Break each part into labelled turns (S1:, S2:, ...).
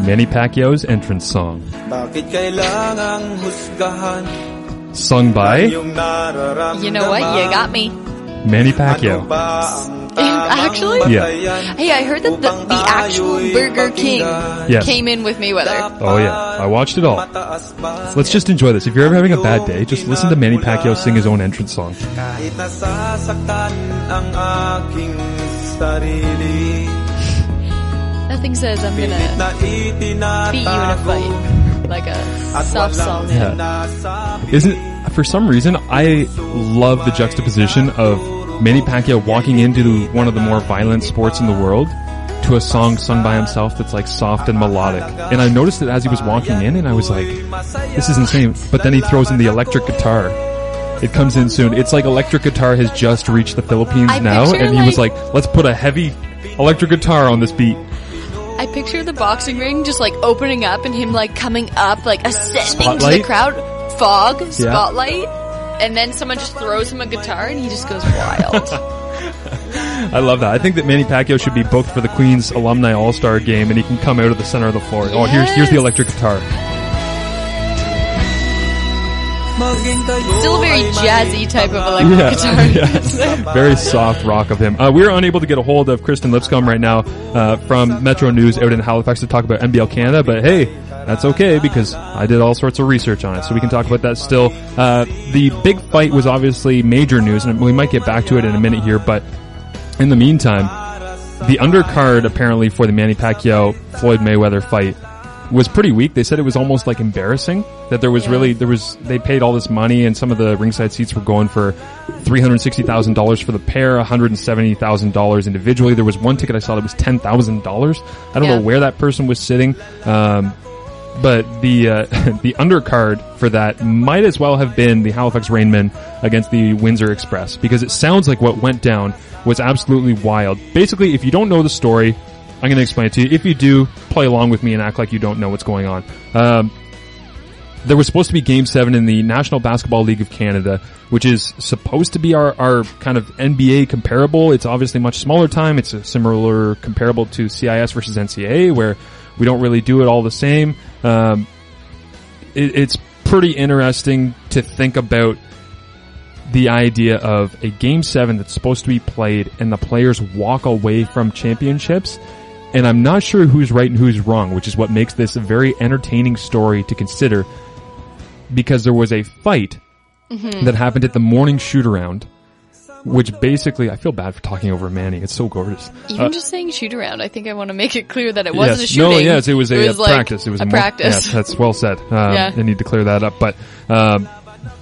S1: Manny Pacquiao's entrance song. Sung by...
S2: You know what? You got me.
S1: Manny Pacquiao.
S2: Actually?
S1: Yeah.
S2: Hey, I heard that the actual Burger King came in with Mayweather.
S1: Oh yeah, I watched it all. Let's just enjoy this. If you're ever having a bad day, just listen to Manny Pacquiao sing his own entrance song.
S2: Nothing says I'm gonna beat you in a fight like a soft song.
S1: Yeah. For some reason, I love the juxtaposition of Manny Pacquiao walking into one of the more violent sports in the world to a song sung by himself that's like soft and melodic. And I noticed it as he was walking in, and I was like, this is insane. But then he throws in the electric guitar. It comes in soon. It's like electric guitar has just reached the Philippines now, and he was like, let's put a heavy electric guitar on this beat.
S2: I picture the boxing ring just like opening up and him like coming up, like ascending
S1: Spotlight.
S2: to the crowd. Fog, spotlight, and then someone just throws him a guitar and he just goes wild.
S1: I love that. I think that Manny Pacquiao should be booked for the Queen's Alumni All-Star Game, and he can come out of the center of the floor. Yes. Oh, here's the electric guitar.
S2: Still a very jazzy type of electric guitar.
S1: Yeah. Very soft rock of him. We are unable to get a hold of Kristen Lipscomb right now from Metro News out in Halifax to talk about NBL Canada, but hey, that's okay because I did all sorts of research on it, so we can talk about that still. The big fight was obviously major news, and we might get back to it in a minute here, but in the meantime, the undercard apparently for the Manny Pacquiao-Floyd Mayweather fight was pretty weak. They said it was almost like embarrassing that they paid all this money, and some of the ringside seats were going for $360,000 for the pair, $170,000 individually. There was one ticket I saw that was $10,000. I don't know where that person was sitting. But the undercard for that might as well have been the Halifax Rainmen against the Windsor Express, because it sounds like what went down was absolutely wild. Basically, if you don't know the story, I'm going to explain it to you. If you do, play along with me and act like you don't know what's going on. There was supposed to be Game 7 in the National Basketball League of Canada, which is supposed to be our kind of NBA comparable. It's obviously much smaller time. It's a similar comparable to CIS versus NCAA, where we don't really do it all the same. It's pretty interesting to think about the idea of a Game 7 that's supposed to be played and the players walk away from championships. And I'm not sure who's right and who's wrong, which is what makes this a very entertaining story to consider, because there was a fight that happened at the morning shoot-around, which basically, I feel bad for talking over Manny. It's so gorgeous.
S2: Even just saying shoot-around, I think I want to make it clear that it wasn't a shooting.
S1: No, yes, it was a practice. It was
S2: a practice.
S1: Yes, that's well said. I need to clear that up. But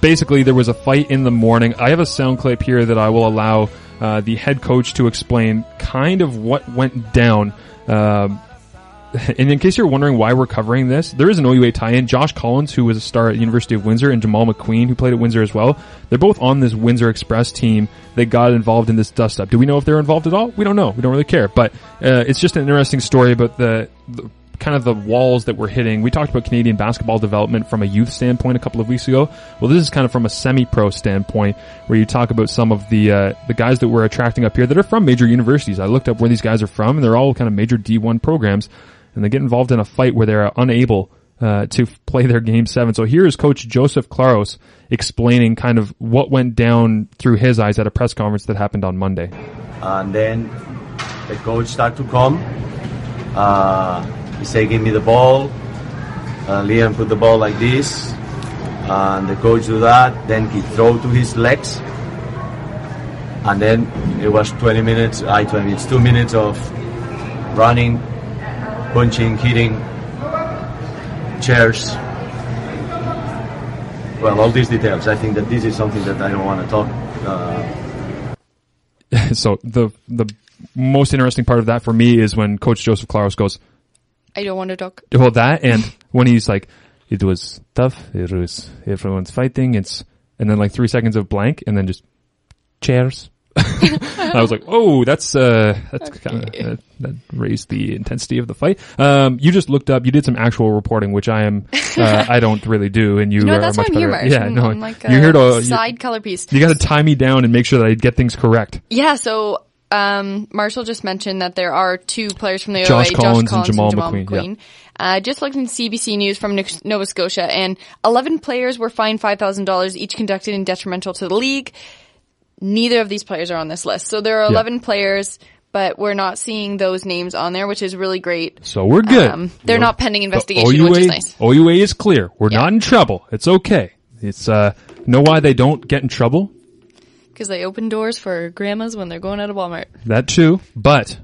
S1: basically, there was a fight in the morning. I have a sound clip here that I will allow the head coach to explain kind of what went down. And in case you're wondering why we're covering this, there is an OUA tie-in. Josh Collins, who was a star at the University of Windsor, and Jamal McQueen, who played at Windsor as well. They're both on this Windsor Express team that got involved in this dust-up. Do we know if they're involved at all? We don't know. We don't really care. But it's just an interesting story about the kind of the walls that we're hitting. We talked about Canadian basketball development from a youth standpoint a couple of weeks ago. Well, this is kind of from a semi-pro standpoint, where you talk about some of the guys that we're attracting up here that are from major universities. I looked up where these guys are from, and they're all kind of major D1 programs, and they get involved in a fight where they're unable to play their Game 7. So here is Coach Joseph Claros explaining kind of what went down through his eyes at a press conference that happened on Monday.
S3: And then the coach started to come. He said, give me the ball. Liam put the ball like this. And the coach do that. Then he throw to his legs. And then it was 2 minutes of running, punching, hitting, chairs. Well, all these details. I think that this is something that I don't want to talk.
S1: So the most interesting part of that for me is when Coach Joseph Claros goes,
S2: I don't want to talk.
S1: Well, that, and when he's like, it was tough, everyone's fighting, and then like 3 seconds of blank, and then just chairs. I was like, oh, that's okay. Kind of, that raised the intensity of the fight. You just looked up, you did some actual reporting, which I don't really do, and you are
S2: that's
S1: much
S2: why I'm
S1: better.
S2: Here,
S1: yeah, no,
S2: I'm like
S1: you're here to
S2: side color piece.
S1: You got to tie me down and make sure that I get things correct.
S2: Yeah, so Marshall just mentioned that there are 2 players from the OUA,
S1: Josh Collins and Jamal McQueen.
S2: Just looked in CBC News from Nova Scotia, and 11 players were fined $5,000, each conducted and detrimental to the league. Neither of these players are on this list. So there are 11 players, but we're not seeing those names on there, which is really great.
S1: So we're good.
S2: They're not pending investigation, which is nice.
S1: OUA is clear. We're not in trouble. It's okay. It's, know why they don't get in trouble?
S2: Because they open doors for grandmas when they're going out of Walmart.
S1: That too, but...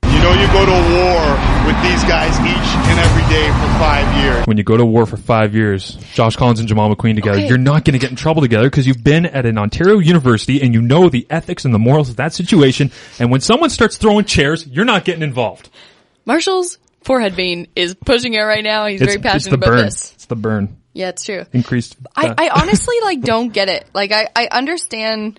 S4: You know you go to war with these guys each and every day for 5 years.
S1: When you go to war for 5 years, Josh Collins and Jamal McQueen together, you're not going to get in trouble together because you've been at an Ontario university and you know the ethics and the morals of that situation. And when someone starts throwing chairs, you're not getting involved.
S2: Marshall's forehead vein is pushing it right now. He's very passionate about this.
S1: It's the burn.
S2: Yeah, it's true.
S1: Increased.
S2: I honestly don't get it. I understand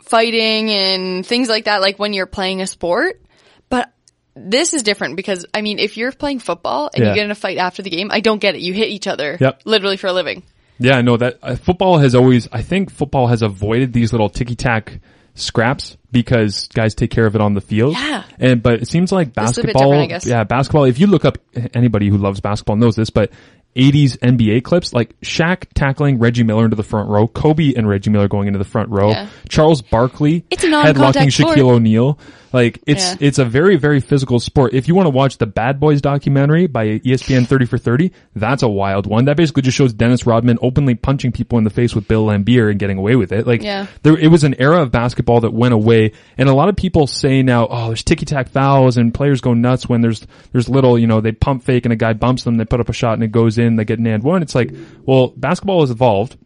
S2: fighting and things like that, when you're playing a sport, but this is different because, if you're playing football and you get in a fight after the game, I don't get it. You hit each other literally for a living.
S1: Yeah, I know that football has avoided these little ticky-tack scraps because guys take care of it on the field.
S2: Yeah.
S1: But it seems like basketball,
S2: a bit different, I guess.
S1: Basketball, if you look up, anybody who loves basketball knows this, but 80s NBA clips, like Shaq tackling Reggie Miller into the front row, Kobe and Reggie Miller going into the front row, Charles Barkley headlocking Shaquille O'Neal. It's a very, very physical sport. If you want to watch the Bad Boys documentary by ESPN 30 for 30, that's a wild one. That basically just shows Dennis Rodman openly punching people in the face with Bill Laimbeer and getting away with it. It was an era of basketball that went away, and a lot of people say now, there's ticky-tack fouls and players go nuts when there's little, they pump fake and a guy bumps them, they put up a shot and it goes in, they get an and one. It's like, well, basketball has evolved.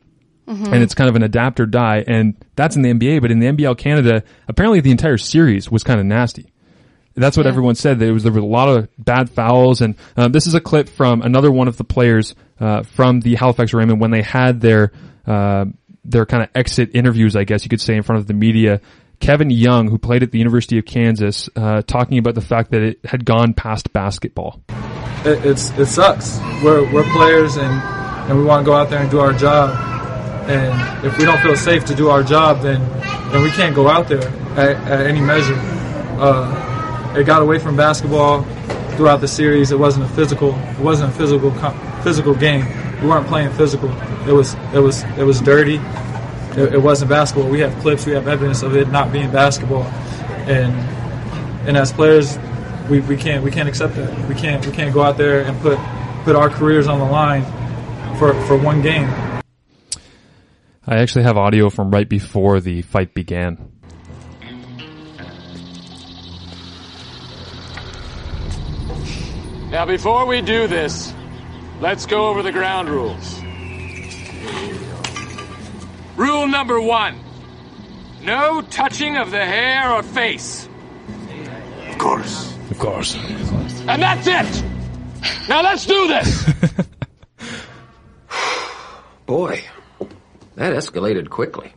S1: And it's kind of an adapt or die, and that's in the NBA, but in the NBL Canada, apparently the entire series was kind of nasty. That's what everyone said. There was a lot of bad fouls, and this is a clip from another one of the players from the Halifax Raymond when they had their kind of exit interviews, I guess you could say, in front of the media. Kevin Young, who played at the University of Kansas, talking about the fact that it had gone past basketball.
S5: It sucks. We're players, and we want to go out there and do our job. And if we don't feel safe to do our job, then we can't go out there at any measure. It got away from basketball throughout the series. It wasn't a physical game. We weren't playing physical. It was dirty. It wasn't basketball. We have clips. We have evidence of it not being basketball. And as players, we can't accept that. We can't go out there and put our careers on the line for one game.
S1: I actually have audio from right before the fight began.
S6: Now, before we do this, let's go over the ground rules. Rule number 1. No touching of the hair or face.
S4: Of course.
S1: Of course.
S6: And that's it! Now let's do this!
S7: Boy, that escalated quickly.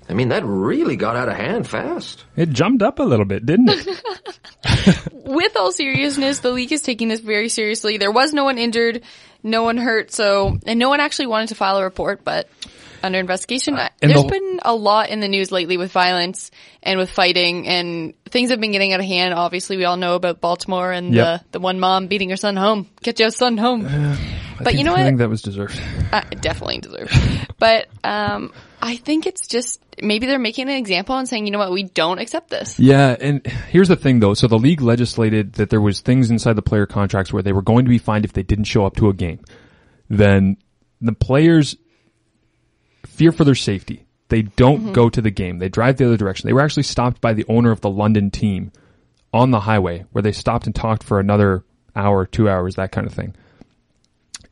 S7: That really got out of hand fast.
S1: It jumped up a little bit, didn't it?
S2: With all seriousness, the league is taking this very seriously. There was no one injured, no one hurt, and no one actually wanted to file a report, but under investigation. There's been a lot in the news lately with violence and with fighting, and things have been getting out of hand. Obviously, we all know about Baltimore and the one mom beating her son home. Get your son home. But you know what?
S1: I think that was deserved.
S2: Definitely deserved. But I think it's just maybe they're making an example and saying, you know what, we don't accept this.
S1: Yeah, and here's the thing though. So the league legislated that there was things inside the player contracts where they were going to be fined if they didn't show up to a game. Then the players fear for their safety. They don't go to the game. They drive the other direction. They were actually stopped by the owner of the London team on the highway where they stopped and talked for another hour, 2 hours, that kind of thing.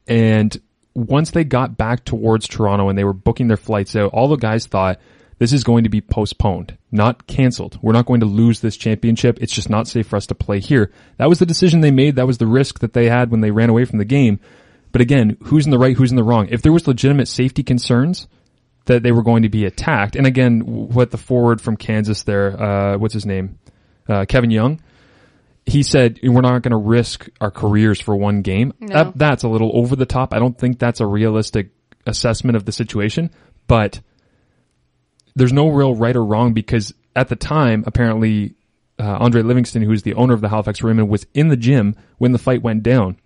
S1: And once they got back towards Toronto and they were booking their flights out, all the guys thought this is going to be postponed, not canceled. We're not going to lose this championship. It's just not safe for us to play here. That was the decision they made. That was the risk that they had when they ran away from the game. But again, who's in the right, who's in the wrong? If there was legitimate safety concerns that they were going to be attacked, and again, what the forward from Kansas there, what's his name? Kevin Young. He said, we're not going to risk our careers for one game.
S2: No.
S1: That's a little over the top. I don't think that's a realistic assessment of the situation, but there's no real right or wrong because at the time, apparently, Andre Livingston, who's the owner of the Halifax Raymond, was in the gym when the fight went down.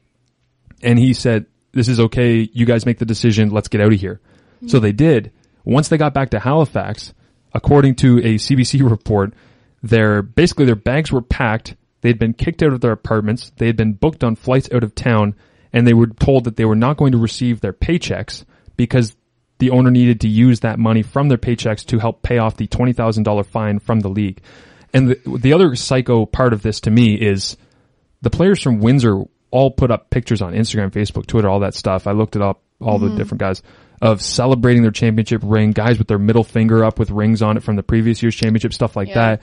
S1: And he said, this is okay. You guys make the decision. Let's get out of here. Mm-hmm. So they did. Once they got back to Halifax, according to a CBC report, their bags were packed. They'd been kicked out of their apartments. They had been booked on flights out of town, and they were told that they were not going to receive their paychecks because the owner needed to use that money from their paychecks to help pay off the $20,000 fine from the league. And the other psycho part of this to me is the players from Windsor all put up pictures on Instagram, Facebook, Twitter, all that stuff. I looked it up, all the different guys, of celebrating their championship ring, guys with their middle finger up with rings on it from the previous year's championship, stuff like that.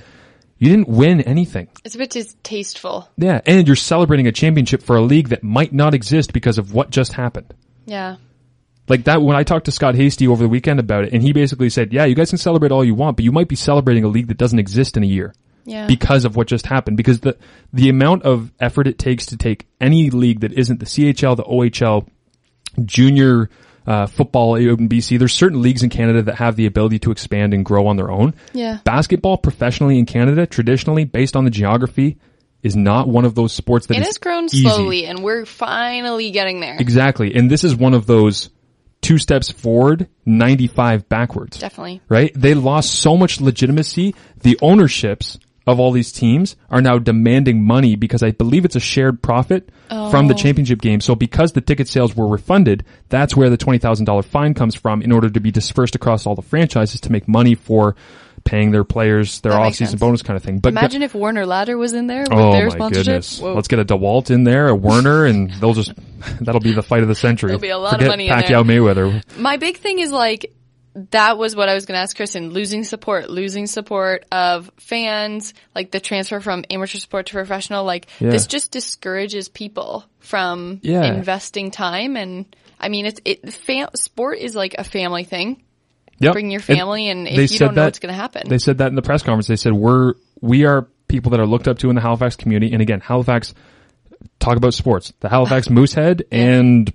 S1: You didn't win anything.
S2: It's a bit distasteful.
S1: Yeah, and you're celebrating a championship for a league that might not exist because of what just happened.
S2: Yeah.
S1: Like that, when I talked to Scott Hasty over the weekend about it, and he basically said, yeah, you guys can celebrate all you want, but you might be celebrating a league that doesn't exist in a year.
S2: Yeah.
S1: Because of what just happened. Because the amount of effort it takes to take any league that isn't the CHL, the OHL, junior football out in BC, there's certain leagues in Canada that have the ability to expand and grow on their own.
S2: Yeah.
S1: Basketball professionally in Canada, traditionally, based on the geography, is not one of those sports that
S2: it has grown
S1: easy.
S2: Slowly, and we're finally getting there.
S1: Exactly. And this is one of those 2 steps forward, 95 backwards.
S2: Definitely.
S1: Right? They lost so much legitimacy. The ownerships of all these teams are now demanding money because I believe it's a shared profit from the championship game. So because the ticket sales were refunded, that's where the $20,000 fine comes from in order to be dispersed across all the franchises to make money for paying their players, their off-season bonus kind of thing. But
S2: imagine if Warner Ladder was in there with their sponsorship.
S1: Goodness. Let's get a DeWalt in there, a Werner, and that'll be the fight of the century.
S2: There'll be a lot of money in there.
S1: Pacquiao Mayweather.
S2: My big thing is that was what I was going to ask Kristen. Losing support of fans, like the transfer from amateur sport to professional. This just discourages people from investing time. And I mean, sport is like a family thing.
S1: Yep.
S2: Bring your family, and if you don't know what's going to happen.
S1: They said that in the press conference. They said we are people that are looked up to in the Halifax community. And again, Halifax, talk about sports. The Halifax Moosehead and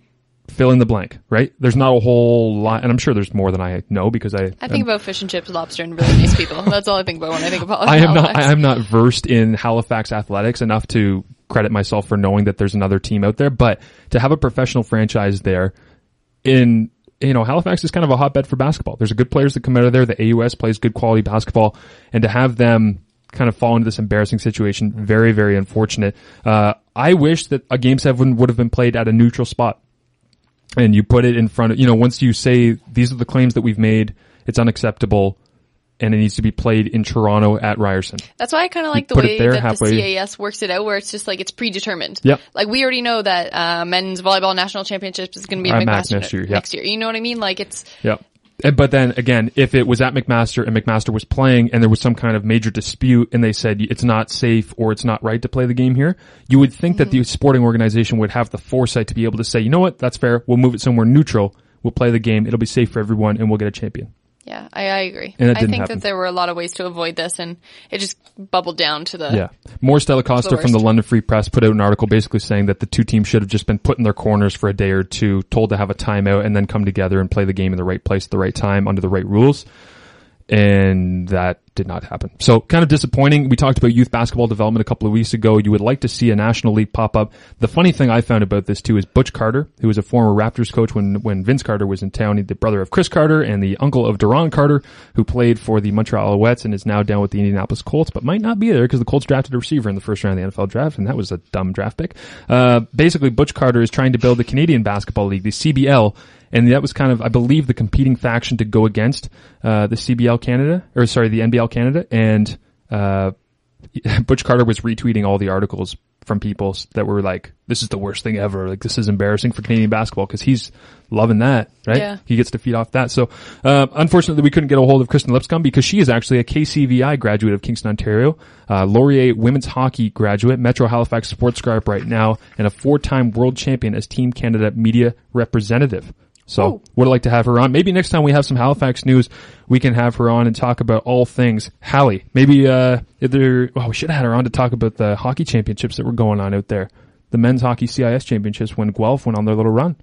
S1: fill in the blank, right? There's not a whole lot, and I'm sure there's more than I know because I
S2: think about fish and chips, lobster, and really nice people. That's all I think about when I think about Halifax.
S1: I am not versed in Halifax athletics enough to credit myself for knowing that there's another team out there, but to have a professional franchise there in, Halifax is kind of a hotbed for basketball. There's good players that come out of there. The AUS plays good quality basketball, and to have them kind of fall into this embarrassing situation, very, very unfortunate. I wish that a Game 7 would have been played at a neutral spot. And you put it in front of, once you say, these are the claims that we've made, it's unacceptable, and it needs to be played in Toronto at Ryerson.
S2: That's why I kind of like the way that the CAS works it out, where it's just it's predetermined.
S1: Yep.
S2: We already know that men's volleyball national championships is going to be at McMaster next year. You know what I mean? It's...
S1: Yep. But then again, if it was at McMaster and McMaster was playing and there was some kind of major dispute and they said it's not safe or it's not right to play the game here, you would think that the sporting organization would have the foresight to be able to say, you know what, that's fair. We'll move it somewhere neutral. We'll play the game. It'll be safe for everyone and we'll get a champion.
S2: Yeah, I agree.
S1: And
S2: I think that there were a lot of ways to avoid this, and it just bubbled down to the...
S1: Yeah. More Stella Costa from the London Free Press put out an article basically saying that the two teams should have just been put in their corners for a day or two, told to have a timeout, and then come together and play the game in the right place at the right time under the right rules. And that did not happen. So kind of disappointing. We talked about youth basketball development a couple of weeks ago. You would like to see a national league pop up. The funny thing I found about this too is Butch Carter, who was a former Raptors coach when Vince Carter was in town. He's the brother of Chris Carter and the uncle of Duron Carter, who played for the Montreal Alouettes and is now down with the Indianapolis Colts, but might not be there because the Colts drafted a receiver in the first round of the NFL draft, and that was a dumb draft pick. Basically, Butch Carter is trying to build the Canadian Basketball League, the CBL, and that was kind of, I believe, the competing faction to go against the NBL Canada. And Butch Carter was retweeting all the articles from people that were like, this is the worst thing ever. Like, this is embarrassing for Canadian basketball, because he's loving that, right?
S2: Yeah.
S1: He gets to feed off that. So, unfortunately, we couldn't get a hold of Kristen Lipscomb because she is actually a KCVI graduate of Kingston, Ontario, Laurier women's hockey graduate, Metro Halifax sports scribe right now, and a 4-time world champion as Team Canada media representative. So would like to have her on. Maybe next time we have some Halifax news, we can have her on and talk about all things Hallie. Maybe, we should have had her on to talk about the hockey championships that were going on out there. The men's hockey CIS championships when Guelph went on their little run.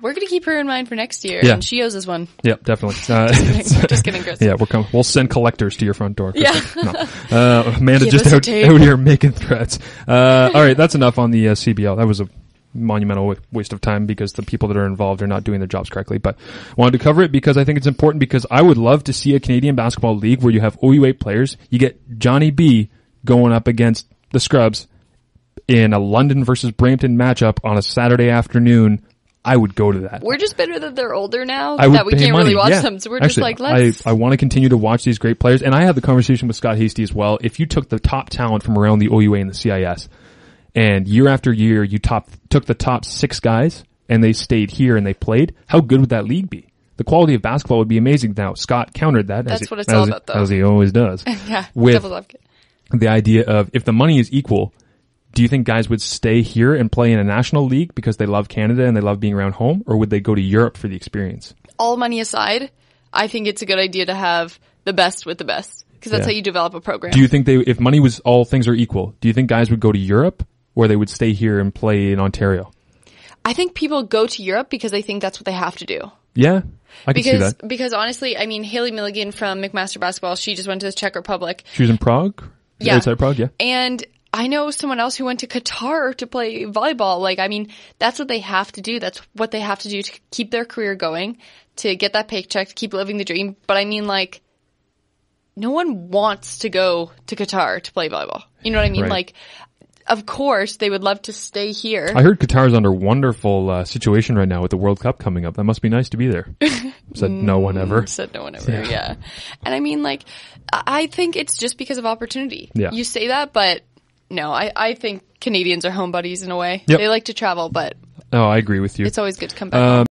S2: we're going to keep her in mind for next year.
S1: Yeah.
S2: And she owes us one.
S1: Yep, definitely.
S2: Just kidding, Chris.
S1: Yeah, we'll send collectors to your front door. Chris.
S2: Yeah.
S1: No. Amanda
S2: Give
S1: just
S2: us a
S1: out
S2: tape.
S1: here making threats. All right, that's enough on the CBL. That was a monumental waste of time because the people that are involved are not doing their jobs correctly. But wanted to cover it because I think it's important, because I would love to see a Canadian basketball league where you have OUA players. You get Johnny B going up against the Scrubs in a London versus Brampton matchup on a Saturday afternoon. I would go to that.
S2: We're just bitter that they're older now,
S1: I would
S2: that we
S1: pay
S2: can't
S1: money.
S2: really watch
S1: Yeah.
S2: them. So we're
S1: Actually,
S2: just like, let's...
S1: I want to continue to watch these great players. And I had the conversation with Scott Hasty as well. If you took the top talent from around the OUA and the CIS, and year after year you took the top 6 guys and they stayed here and they played, how good would that league be? The quality of basketball would be amazing. Now, Scott countered that.
S2: That's what it's all about, though.
S1: As he always does.
S2: Yeah,
S1: with
S2: devil's advocate.
S1: The idea of, if the money is equal, do you think guys would stay here and play in a national league because they love Canada and they love being around home, or would they go to Europe for the experience?
S2: All money aside, I think it's a good idea to have the best with the best, because that's how you develop a program.
S1: Do you think if money was all things are equal, do you think guys would go to Europe, or they would stay here and play in Ontario?
S2: I think people go to Europe because they think that's what they have to do.
S1: Yeah, I can see that.
S2: Because honestly, I mean, Haley Milligan from McMaster Basketball, she just went to the Czech Republic.
S1: She was in Prague?
S2: Yeah.
S1: Outside Prague, yeah.
S2: And I know someone else who went to Qatar to play volleyball. Like, I mean, that's what they have to do. That's what they have to do to keep their career going, to get that paycheck, to keep living the dream. But I mean, like, no one wants to go to Qatar to play volleyball. You know what I mean?
S1: Right.
S2: Like, of course, they would love to stay here.
S1: I heard Qatar's under wonderful situation right now with the World Cup coming up. That must be nice to be there. Said no one ever.
S2: Said no one ever, yeah. And I mean, like, I think it's just because of opportunity.
S1: Yeah.
S2: You say that, but no, I think Canadians are home buddies in a way.
S1: Yep.
S2: They like to travel, but
S1: Oh, I agree with you.
S2: it's always good to come back home.